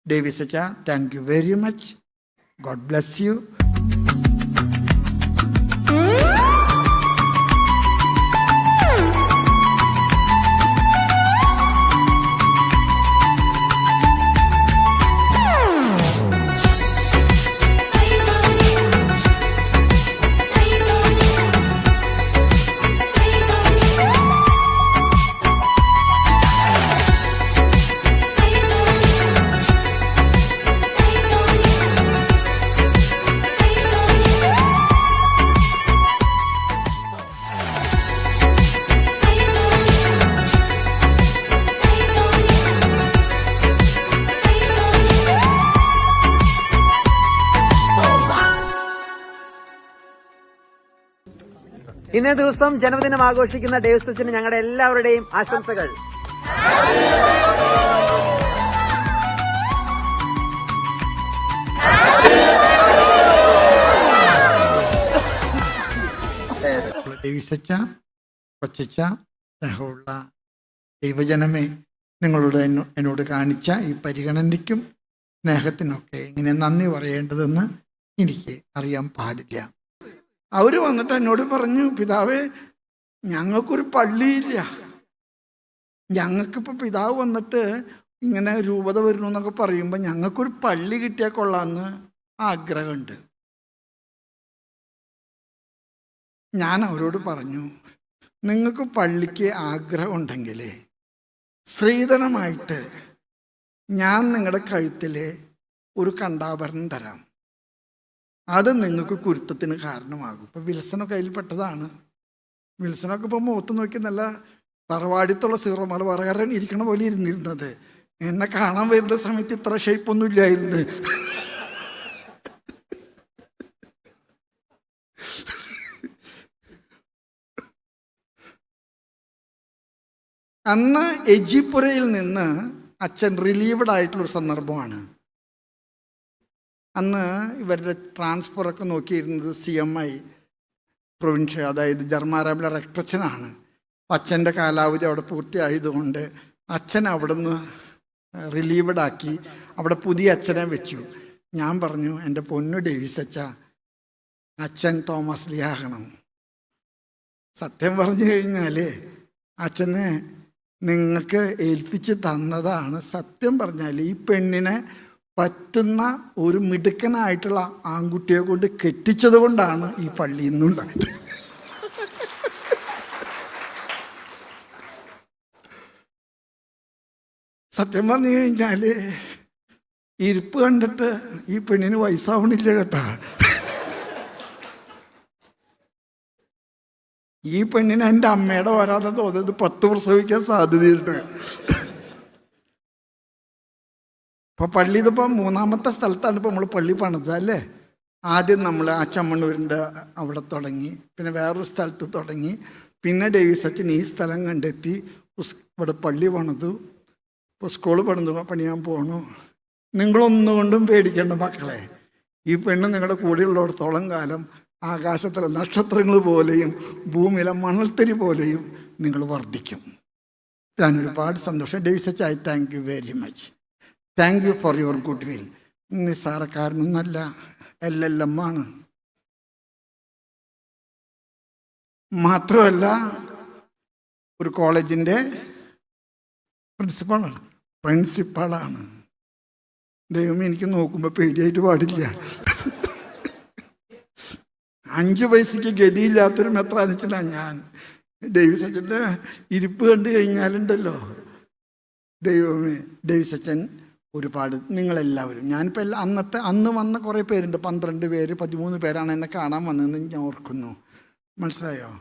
Davis Acha, thank you very much. God bless you. ഇന്നേ ദിവസം ജന്മദിനം ആഘോഷിക്കുന്ന ഡേവിസ് അച്ഛന് ഞങ്ങളുടെ എല്ലാവരുടെയും ആശംസകൾ. ഡേവിസ് അച്ഛ, കൊച്ചച്ച, സ്നേഹമുള്ള ദൈവജനമേ, നിങ്ങളുടെ എന്നോട് കാണിച്ച ഈ പരിഗണനയ്ക്കും സ്നേഹത്തിനൊക്കെ എങ്ങനെ നന്ദി പറയേണ്ടതെന്ന് എനിക്ക് അറിയാൻ പാടില്ല. അവർ വന്നിട്ട് എന്നോട് പറഞ്ഞു, പിതാവേ, ഞങ്ങൾക്കൊരു പള്ളിയില്ല, ഞങ്ങൾക്കിപ്പോൾ പിതാവ് വന്നിട്ട് ഇങ്ങനെ രൂപത വരുന്നു എന്നൊക്കെ പറയുമ്പോൾ ഞങ്ങൾക്കൊരു പള്ളി കിട്ടിയാൽ കൊള്ളാമെന്ന് ആഗ്രഹമുണ്ട്. ഞാൻ അവരോട് പറഞ്ഞു, നിങ്ങൾക്ക് പള്ളിക്ക് ആഗ്രഹം ഉണ്ടെങ്കിൽ സ്ത്രീധനമായിട്ട് ഞാൻ നിങ്ങളുടെ കഴുത്തിൽ ഒരു കണ്ടാഭരണം തരാം, അത് നിങ്ങൾക്ക് കുരുത്തത്തിന് കാരണമാകും. ഇപ്പം വിൽസനൊക്കെ അതിൽപ്പെട്ടതാണ്. വിൽസനൊക്കെ ഇപ്പോൾ മുഖത്ത് നോക്കി നല്ല തറവാടിത്തുള്ള സീറോ മലബാറുകാരൻ ഇരിക്കണ പോലെ ഇരുന്നിരുന്നത്. എന്നെ കാണാൻ വരുന്ന സമയത്ത് ഇത്ര ഷേപ്പൊന്നും ഇല്ലായിരുന്നു. അന്ന് എജിപുരയിൽ നിന്ന് അച്ഛൻ റിലീവഡ് ആയിട്ടുള്ളൊരു സന്ദർഭമാണ്. അന്ന് ഇവരുടെ ട്രാൻസ്ഫറൊക്കെ നോക്കിയിരുന്നത് CMI പ്രൊവിൻഷ്യ, അതായത് ജർമാരാമിലെ റെക്ടറച്ചനാണ്. അച്ഛൻ്റെ കാലാവധി അവിടെ പൂർത്തിയായതുകൊണ്ട് അച്ഛൻ അവിടെ നിന്ന് റിലീവഡ് ആക്കി അവിടെ പുതിയ അച്ഛനെ വെച്ചു. ഞാൻ പറഞ്ഞു, എൻ്റെ പൊന്നു ഡേവിസ് അച്ഛ, അച്ഛൻ തോമസ് ലിയാകണം. സത്യം പറഞ്ഞു കഴിഞ്ഞാൽ അച്ഛനെ നിങ്ങൾക്ക് ഏൽപ്പിച്ച് തന്നതാണ്. സത്യം പറഞ്ഞാൽ ഈ പെണ്ണിനെ പറ്റുന്ന ഒരു മിടുക്കനായിട്ടുള്ള ആൺകുട്ടിയെ കൊണ്ട് കെട്ടിച്ചത് കൊണ്ടാണ് ഈ പള്ളി ഇന്നുണ്ടായത്. സത്യം പറഞ്ഞു കഴിഞ്ഞാൽ ഇരിപ്പ് കണ്ടിട്ട് ഈ പെണ്ണിന് വയസ്സാവണില്ല കേട്ടാ. ഈ പെണ്ണിന് എൻ്റെ അമ്മയുടെ വരാതെ തോന്നുന്നത് 10 പ്രസവിക്കാൻ സാധ്യതയുണ്ട്. ഇപ്പോൾ പള്ളി ഇതിപ്പോൾ 3ാമത്തെ സ്ഥലത്താണ് ഇപ്പോൾ നമ്മൾ പള്ളി പണിത് അല്ലേ. ആദ്യം നമ്മൾ ആ ചമ്മണ്ണൂരിൻ്റെ അവിടെ തുടങ്ങി, പിന്നെ വേറൊരു സ്ഥലത്ത് തുടങ്ങി, പിന്നെ ഡേവിസ് അച്ഛൻ ഈ സ്ഥലം കണ്ടെത്തി ഇവിടെ പള്ളി പണിതു. ഇപ്പോൾ സ്കൂൾ പണിയാൻ പോണു. നിങ്ങളൊന്നുകൊണ്ടും പേടിക്കേണ്ട മക്കളെ, ഈ പെണ്ണ് നിങ്ങളുടെ കൂടെയുള്ളിടത്തോളം കാലം ആകാശത്തിലെ നക്ഷത്രങ്ങൾ പോലെയും ഭൂമിയിലെ മണൽത്തരി പോലെയും നിങ്ങൾ വർദ്ധിക്കും. ഞാൻ ഒരുപാട് സന്തോഷം. ഡേവിസ് അച്ഛ, I thank you very much. Thank you for your goodwill. നിസ്സാരക്കാരനൊന്നല്ല, LLM ആണ്. മാത്രമല്ല ഒരു കോളേജിൻ്റെ പ്രിൻസിപ്പാളാണ്. ദൈവമേ, എനിക്ക് നോക്കുമ്പോൾ പേടിയായിട്ട് പാടില്ല. 5 പൈസയ്ക്ക് ഗതിയില്ലാത്തൊരു മെത്രാനിച്ചനാണ് ഞാൻ. ഡേവിസ് അച്ഛൻ്റെ ഇരിപ്പ് കണ്ടു കഴിഞ്ഞാലുണ്ടല്ലോ, ദൈവമേ. ഡേവിസ് അച്ഛൻ ഒരുപാട്, നിങ്ങളെല്ലാവരും, ഞാനിപ്പോൾ അന്ന് വന്ന കുറേ പേരുണ്ട്, 12 പേര് 13 പേരാണ് എന്നെ കാണാൻ വന്നതെന്ന് ഞാൻ ഓർക്കുന്നു. മനസ്സിലായോ?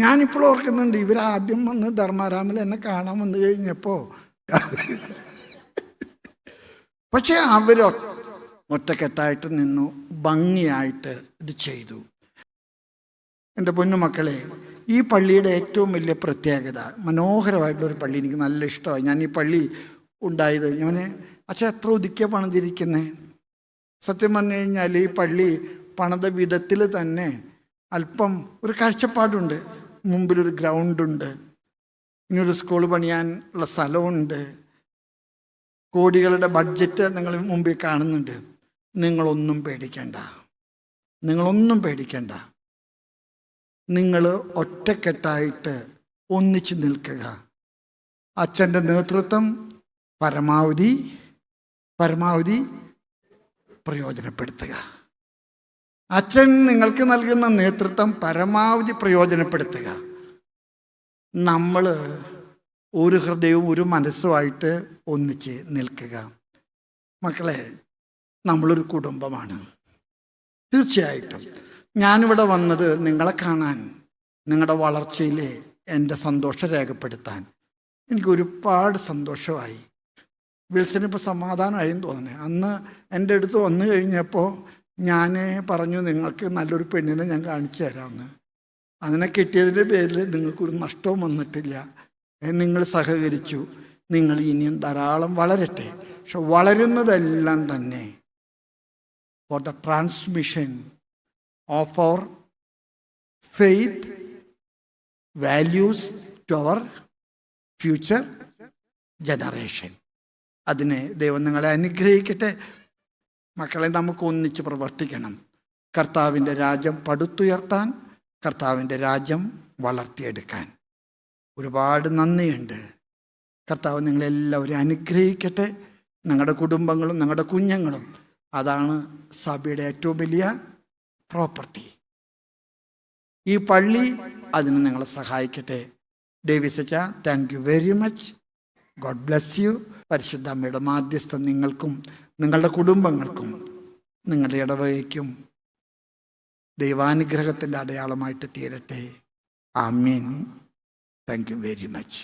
ഞാനിപ്പോൾ ഓർക്കുന്നുണ്ട്, ഇവരാദ്യം വന്ന് ധർമാരാമിൽ എന്നെ കാണാൻ വന്നു കഴിഞ്ഞപ്പോൾ പക്ഷേ അവർ ഒറ്റക്കെട്ടായിട്ട് നിന്നു, ഭംഗിയായിട്ട് ഇത് ചെയ്തു. എൻ്റെ പൊന്നുമക്കളെ, ഈ പള്ളിയുടെ ഏറ്റവും വലിയ പ്രത്യേകത, മനോഹരമായിട്ടുള്ളൊരു പള്ളി, എനിക്ക് നല്ല ഇഷ്ടമായി. ഞാൻ ഈ പള്ളി ഉണ്ടായത് അച്ഛാ എത്ര ഒതുക്കിയ പണിതിരിക്കുന്നത്. സത്യം പറഞ്ഞു കഴിഞ്ഞാൽ ഈ പള്ളി പണിത വിധത്തിൽ തന്നെ അല്പം ഒരു കാഴ്ചപ്പാടുണ്ട്. മുമ്പിലൊരു ഗ്രൗണ്ടുണ്ട്, ഇനിയൊരു സ്കൂൾ പണിയാനുള്ള സ്ഥലമുണ്ട്, കോടികളുടെ ബഡ്ജറ്റ് നിങ്ങൾ മുമ്പിൽ കാണുന്നുണ്ട്. നിങ്ങളൊന്നും പേടിക്കണ്ട, നിങ്ങളൊന്നും പേടിക്കണ്ട. നിങ്ങൾ ഒറ്റക്കെട്ടായിട്ട് ഒന്നിച്ച് നിൽക്കുക. അച്ഛൻ്റെ നേതൃത്വം പരമാവധി പ്രയോജനപ്പെടുത്തുക. അച്ഛൻ നിങ്ങൾക്ക് നൽകുന്ന നേതൃത്വം പരമാവധി പ്രയോജനപ്പെടുത്തുക. നമ്മൾ ഒരു ഹൃദയവും ഒരു മനസ്സുമായിട്ട് ഒന്നിച്ച് നിൽക്കുക. മക്കളെ, നമ്മളൊരു കുടുംബമാണ്. തീർച്ചയായിട്ടും ഞാനിവിടെ വന്നത് നിങ്ങളെ കാണാൻ, നിങ്ങളുടെ വളർച്ചയിൽ എൻ്റെ സന്തോഷം രേഖപ്പെടുത്താൻ. എനിക്ക് ഒരുപാട് സന്തോഷമായി. വിൽസന് ഇപ്പോൾ സമാധാനമായെന്ന് തോന്നണേ. അന്ന് എൻ്റെ അടുത്ത് വന്നു കഴിഞ്ഞപ്പോൾ ഞാൻ പറഞ്ഞു, നിങ്ങൾക്ക് നല്ലൊരു പെണ്ണിനെ ഞാൻ കാണിച്ചു തരാമെന്ന്. അതിനെ കിട്ടിയതിൻ്റെ പേരിൽ നിങ്ങൾക്കൊരു നഷ്ടവും വന്നിട്ടില്ല. നിങ്ങൾ സഹകരിച്ചു. നിങ്ങൾ ഇനിയും ധാരാളം വളരട്ടെ. പക്ഷെ വളരുന്നതെല്ലാം തന്നെ for the transmission of our faith values to our future generation. അതിനെ ദൈവം നിങ്ങളെ അനുഗ്രഹിക്കട്ടെ. മക്കളെ, നമുക്ക് ഒന്നിച്ച് പ്രവർത്തിക്കണം. കർത്താവിൻ്റെ രാജ്യം പടുത്തുയർത്താൻ, കർത്താവിൻ്റെ രാജ്യം വളർത്തിയെടുക്കാൻ. ഒരുപാട് നന്ദിയുണ്ട്. കർത്താവ് നിങ്ങളെല്ലാവരും അനുഗ്രഹിക്കട്ടെ. നിങ്ങളുടെ കുടുംബങ്ങളും നിങ്ങളുടെ കുഞ്ഞുങ്ങളും, അതാണ് സഭയുടെ ഏറ്റവും വലിയ പ്രോപ്പർട്ടി. ഈ പള്ളി അതിന് നിങ്ങളെ സഹായിക്കട്ടെ. ഡേവിസ് അച്ഛാ, thank you very much. God bless you. പരിശുദ്ധ അമ്മയുടെ മാധ്യസ്ഥം നിങ്ങൾക്കും നിങ്ങളുടെ കുടുംബങ്ങൾക്കും നിങ്ങളുടെ ഇടവകയ്ക്കും ദൈവാനുഗ്രഹത്തിൻ്റെ അടയാളമായിട്ട് തീരട്ടെ. ആമീൻ. Thank you very much.